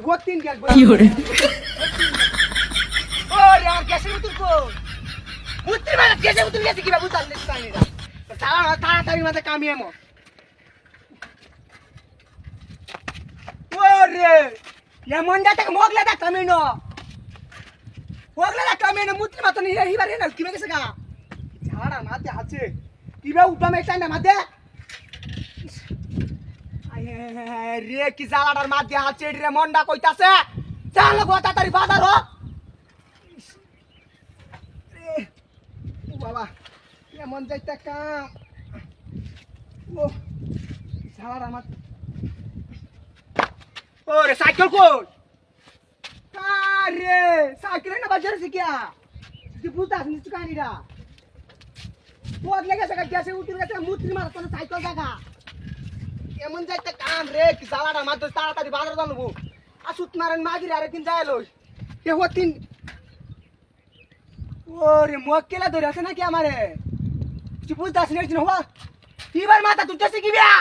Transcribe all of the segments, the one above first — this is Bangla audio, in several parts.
ভোট তিন গ্যাস কি hore ওরে আর গ্যাসের উত্তর কো উত্তর মানে গ্যাসের উত্তর গেছে কিবা বুঝতাম না তাড়াতাড়ি মাঝে কামিয়ে মো ওরে এমন যাতে মোগলা দা কামিনো মোগলা দা কামিনো মুত্রি মত নি হিবারে না কিবা গেছে গা ঝাড়া মাতে আছে কিবা উঠাম একটা না মাতে রে কি জালাটার মাঝে আছে রে মন্ডা কইতাছে চাল গো তাড়াতাড়ি বাজার হ ও বাবা এমন যাইতা কাম ও জালাটার মাঝে ওরে সাইকেল কই আরে সাইকেল না বাজার শিখিয়া তুই বুঝতাস নি তুই কানিরা পথ লেগে থাকা গ্যাসে উঠে গেছে মুত্রি মারা তোর সাইকেল দেখা এমন যাইতে কাম রে কি জালাটা মাত্র তাড়াতাড়ি বাজার জানবো আসুত মারেন মাগিরে আরে দিন যায় লই কে হতিন ওরে মক্কেলা ধরে আছে নাকি আমারে তুই বুঝতাস নি হওয়া এবার মাথা তুলতেছে কি বিয়া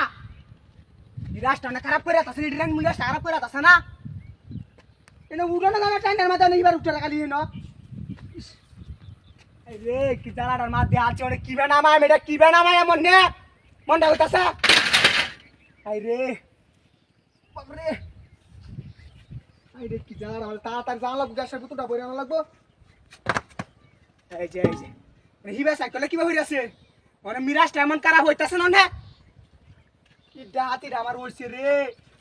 এই রাস্তা না খারাপ করে আছে রিডাং মুলা খারাপ করে আছে না এনে উড়ানো না টাইনের মাথা নেই এবার উঠে রাখালি না রে কি জালাটার মাঝে আছে ওরে কি বেনামায় মেডা কি বেনামায় এমন নে মনটা হইতাছে আই রে বাপরে আই রে কি জালাটা হল তাড়াতাড়ি জানা লাগবে গ্যাসের বোতলটা ভরে আনা লাগবে এই যে হিবা সাইকেলে কিবা হইরা আছে ওরে মিরাজটা এমন খারাপ হইতাছে না কি ডাহাতি আমার ওইছে রে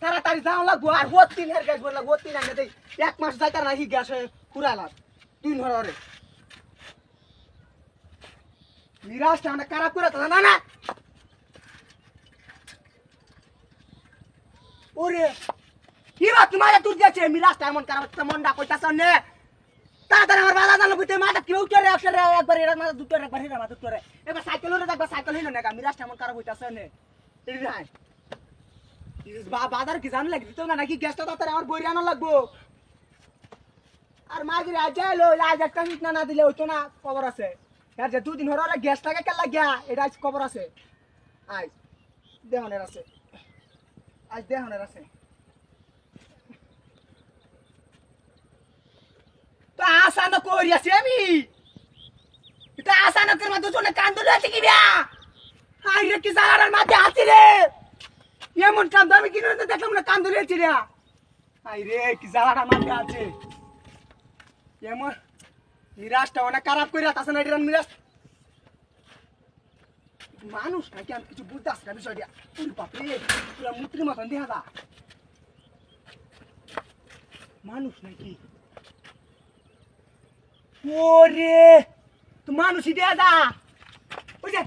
তাড়াতাড়ি জানা লাগবে আর হত তিন হের গ্যাস ভরলা হত তিন আনে দেই এক মাস যাইতার না হি গ্যাসে পুরালাম তুই ধরে মিরাজটা অনেক খারাপ করে তো না ওরে কি বাত তোমার তুই যাচ্ছে মিরাজটা এমন খারাপ মনটা কইতাছ নে তাড়াতাড়ি আমার বাধা জানলো বুঝতে মাথা কি উঠরে একসাথে একবার এর মাথা দুটো একবার এর মাথা দুটো এবার সাইকেল হলে দেখবা সাইকেল হইল না মিরাজটা এমন খারাপ হইতাছ নে এই ভাই বাজার কি জান লাগি তো না নাকি গ্যাসটা তাড়াতাড়ি আমার বইরে আনা লাগবো আর মাগিরে আজ যাইলো আজ একটা মিট না দিলে হইতো না খবর আছে यार जे 2 दिन हो रहा गैस टाके केला गया এটা আজ খবর আছে আজ দেহনের আছে আজ দেহনের আছে তো আশা না করিয়াছি আমি এটা আশা না করে মত জনে কান ধরে আছে কি বিয়া আই রে কি জালার মাঝে আছে রে এমন কাম আমি কি করে দেখলাম না কান ধরে আছে রে আই রে কি জালার মাঝে আছে এমন মিরাজটা অনেক খারাপ করে আছে না এটার মিরাজ মানুষ নাকি আমি কিছু বুঝতাছ না বিষয়টা ওরে বাপ রে পুরা মুত্রি মতন দেখা দা মানুষ নাকি ওরে তো মানুষই দেখা দা ওই যে